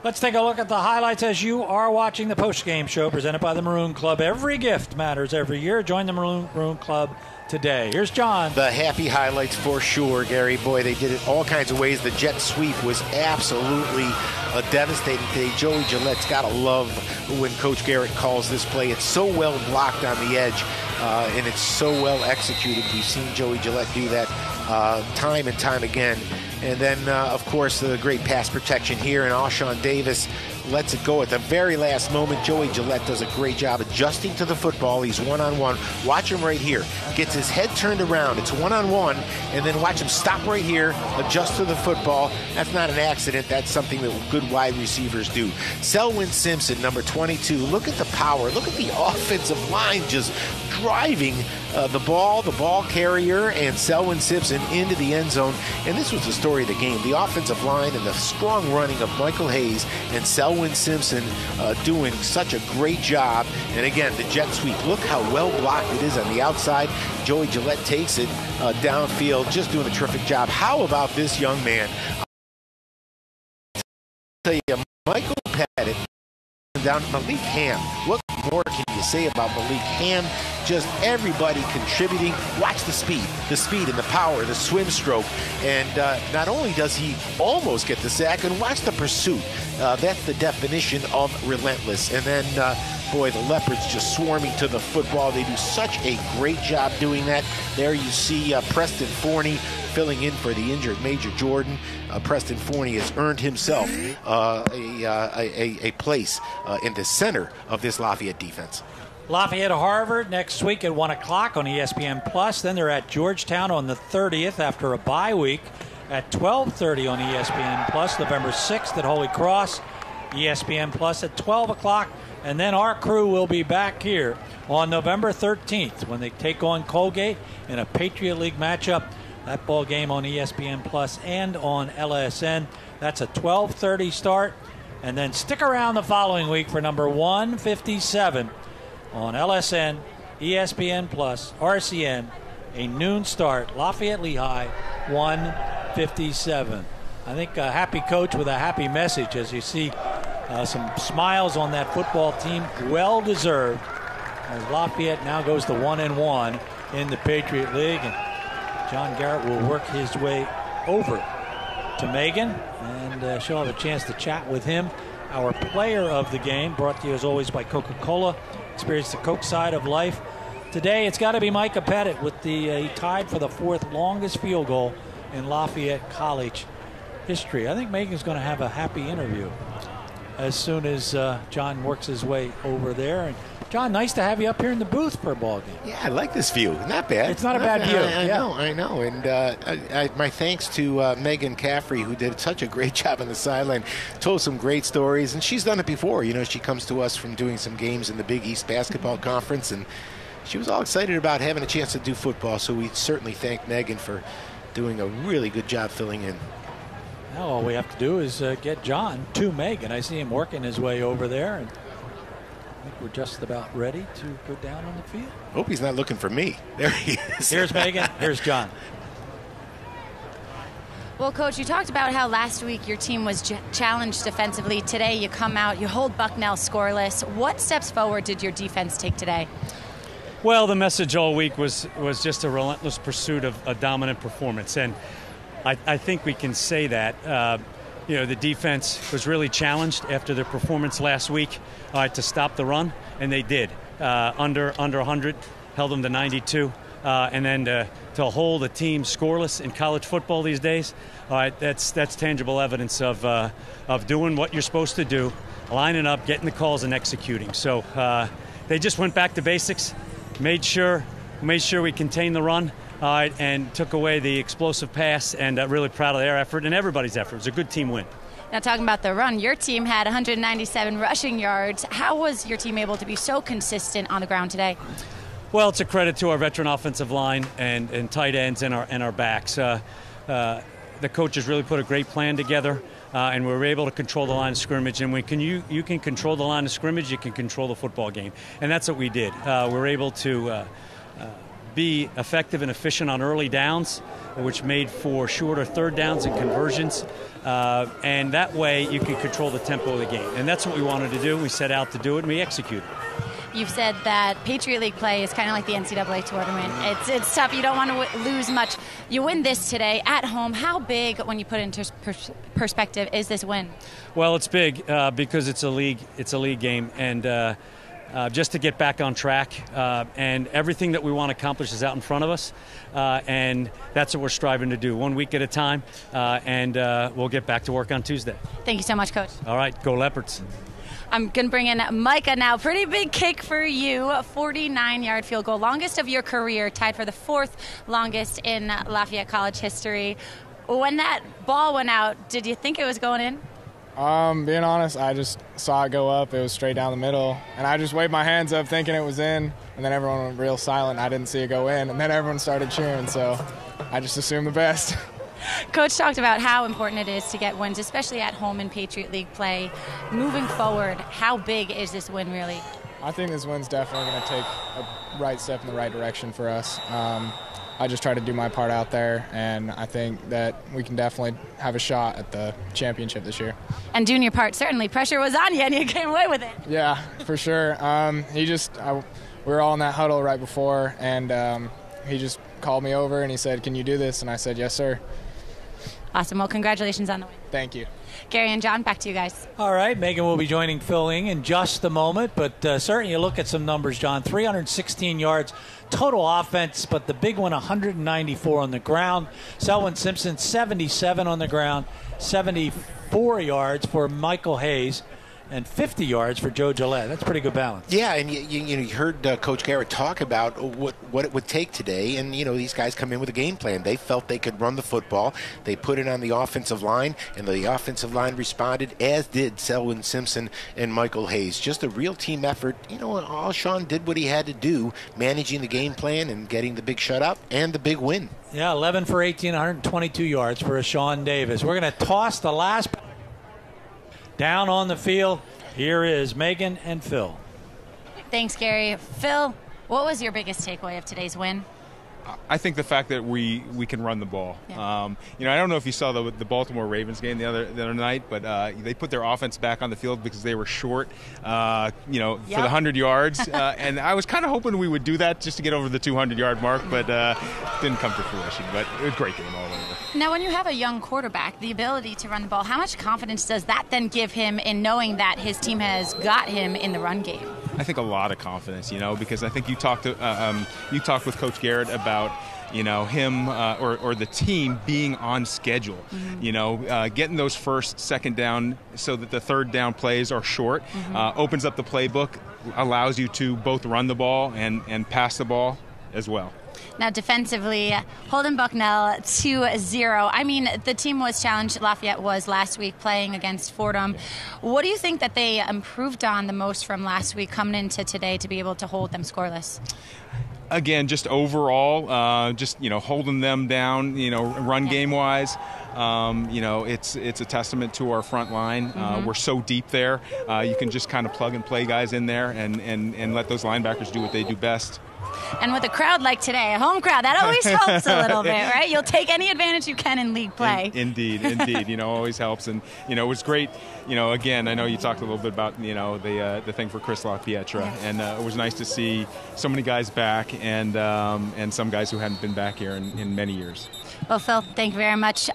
Let's take a look at the highlights as you are watching the postgame show presented by the Maroon Club. Every gift matters every year. Join the Maroon Club today. Here's John. The happy highlights for sure, Gary. Boy, they did it all kinds of ways. The jet sweep was absolutely devastating today. Joey Gillette's got to love when Coach Garrett calls this play. It's so well blocked on the edge, and it's so well executed. We've seen Joey Gillette do that time and time again. And then, of course, the great pass protection here, and Alshon Davis lets it go at the very last moment. Joey Gillette does a great job adjusting to the football. He's one-on-one. Watch him right here. Gets his head turned around. It's one-on-one, and then watch him stop right here, adjust to the football. That's not an accident. That's something that good wide receivers do. Selwyn Simpson, number 22. Look at the power. Look at the offensive line just driving the ball carrier, and Selwyn Simpson into the end zone. And this was the story of the game. The offensive line and the strong running of Michael Hayes and Selwyn Simpson doing such a great job. And again, the jet sweep. Look how well blocked it is on the outside. Joey Gillette takes it downfield, just doing a terrific job. How about this young man? I'll tell you, Michael Pettit down Malik Ham. What more can you say about Malik Ham? Just everybody contributing. Watch the speed and the power, the swim stroke. And not only does he almost get the sack, and watch the pursuit. That's the definition of relentless. And then, boy, the Leopards just swarming to the football. They do such a great job doing that. There you see Preston Forney filling in for the injured Major Jordan. Preston Forney has earned himself a place in the center of this Lafayette defense. Lafayette Harvard next week at 1 o'clock on ESPN+. Then they're at Georgetown on the 30th after a bye week at 12:30 on ESPN+. November 6th at Holy Cross, ESPN+ at 12 o'clock. And then our crew will be back here on November 13th when they take on Colgate in a Patriot League matchup. That ball game on ESPN+ and on LSN. That's a 12:30 start. And then stick around the following week for number 157 on LSN, ESPN+, RCN, a noon start. Lafayette Lehigh, 157. I think a happy coach with a happy message as you see some smiles on that football team. Well deserved as Lafayette now goes to 1-1 in the Patriot League. And John Garrett will work his way over to Megan, and she'll have a chance to chat with him. Our player of the game, brought to you as always by Coca-Cola. Experience the Coke side of life. Today, it's got to be Micah Pettit with he tied for the 4th longest field goal in Lafayette College history. I think Megan's going to have a happy interview as soon as John works his way over there. And John, nice to have you up here in the booth for a ball game. Yeah, I like this view. Not bad. It's not a bad view. I know. And my thanks to Megan Caffrey, who did such a great job on the sideline, told some great stories, and she's done it before. You know, she comes to us from doing some games in the Big East Basketball Conference, and she was all excited about having a chance to do football, so we certainly thank Megan for doing a really good job filling in. Now all we have to do is get John to Megan. I see him working his way over there, and I think we're just about ready to go down on the field. Hope he's not looking for me. There he is. Here's Megan. Here's John. Well, Coach, you talked about how last week your team was challenged defensively. Today you come out, you hold Bucknell scoreless. What steps forward did your defense take today? Well, the message all week was just a relentless pursuit of a dominant performance. And I think we can say that. The defense was really challenged after their performance last week to stop the run, and they did. Under 100, held them to 92. And then to hold a team scoreless in college football these days, that's tangible evidence of doing what you're supposed to do, lining up, getting the calls, and executing. So they just went back to basics, made sure we contained the run, and took away the explosive pass, and really proud of their effort and everybody's effort. It was a good team win. Now, talking about the run, your team had 197 rushing yards. How was your team able to be so consistent on the ground today? Well, it's a credit to our veteran offensive line and tight ends and our backs. The coaches really put a great plan together, and we were able to control the line of scrimmage. And when you can control the line of scrimmage, you can control the football game. And that's what we did. We were able to be effective and efficient on early downs, which made for shorter third downs and conversions. And that way you can control the tempo of the game. And that's what we wanted to do. We set out to do it, and we executed. You've said that Patriot League play is kind of like the NCAA tournament. It's tough. You don't want to lose much. You win this today at home. How big, when you put it into perspective, is this win? Well, it's big because it's a league game, and just to get back on track, and everything that we want to accomplish is out in front of us, and that's what we're striving to do, 1 week at a time, and we'll get back to work on Tuesday. Thank you so much, Coach. All right, go Leopards. I'm going to bring in Micah now. Pretty big kick for you. 49-yard field goal. Longest of your career, tied for the 4th longest in Lafayette College history. When that ball went out, did you think it was going in? Being honest, I just saw it go up. It was straight down the middle. And I just waved my hands up thinking it was in. And then everyone went real silent. I didn't see it go in. And then everyone started cheering. So I just assumed the best. Coach talked about how important it is to get wins, especially at home in Patriot League play. Moving forward, how big is this win really? I think this win's definitely going to take a right step in the right direction for us. I just try to do my part out there, and I think that we can definitely have a shot at the championship this year. And doing your part, certainly. Pressure was on you, and you came away with it. Yeah, for sure. We were all in that huddle right before, and he just called me over, and he said, "Can you do this?" And I said, "Yes, sir." Awesome. Well, congratulations on the win. Thank you. Gary and John, back to you guys. All right, Megan will be joining Phil Ing in just a moment, but certainly you look at some numbers, John. 316 yards total offense, but the big one, 194 on the ground. Selwyn Simpson, 77 on the ground, 74 yards for Michael Hayes, and 50 yards for Joe Gillette. That's pretty good balance. Yeah, and you heard Coach Garrett talk about what it would take today, and these guys come in with a game plan. They felt they could run the football. They put it on the offensive line, and the offensive line responded, as did Selwyn Simpson and Michael Hayes. Just a real team effort. All Sean did what he had to do, managing the game plan and getting the big shutout and the big win. Yeah, 11 for 18, 122 yards for Sean Davis. We're going to toss the last down on the field. Here is Megan and Phil. Thanks, Gary. Phil, what was your biggest takeaway of today's win? I think the fact that we can run the ball. Yeah. I don't know if you saw the Baltimore Ravens game the other night, but they put their offense back on the field because they were short, for the 100 yards. And I was kind of hoping we would do that just to get over the 200-yard mark, but didn't come to fruition. But it was a great game all over. Now, when you have a young quarterback, the ability to run the ball, how much confidence does that then give him in knowing that his team has got him in the run game? I think a lot of confidence, because I think you talked with Coach Garrett about him or the team being on schedule. Mm-hmm. Getting those first, second down so that the third down plays are short, opens up the playbook, allows you to both run the ball and pass the ball as well. Now, defensively, holding Bucknell 2-0. I mean, the team was challenged. Lafayette was last week playing against Fordham. What do you think that they improved on the most from last week coming into today to be able to hold them scoreless? Again, just overall, holding them down, run game wise. It's a testament to our front line. We're so deep there. You can just kind of plug and play guys in there and let those linebackers do what they do best. And with a crowd like today, a home crowd, that always helps a little bit, right? You'll take any advantage you can in league play. Indeed. Always helps. And, it was great. Again, I know you talked a little bit about, the thing for Chris LaPietra. And it was nice to see so many guys back and some guys who hadn't been back here in many years. Well, Phil, thank you very much.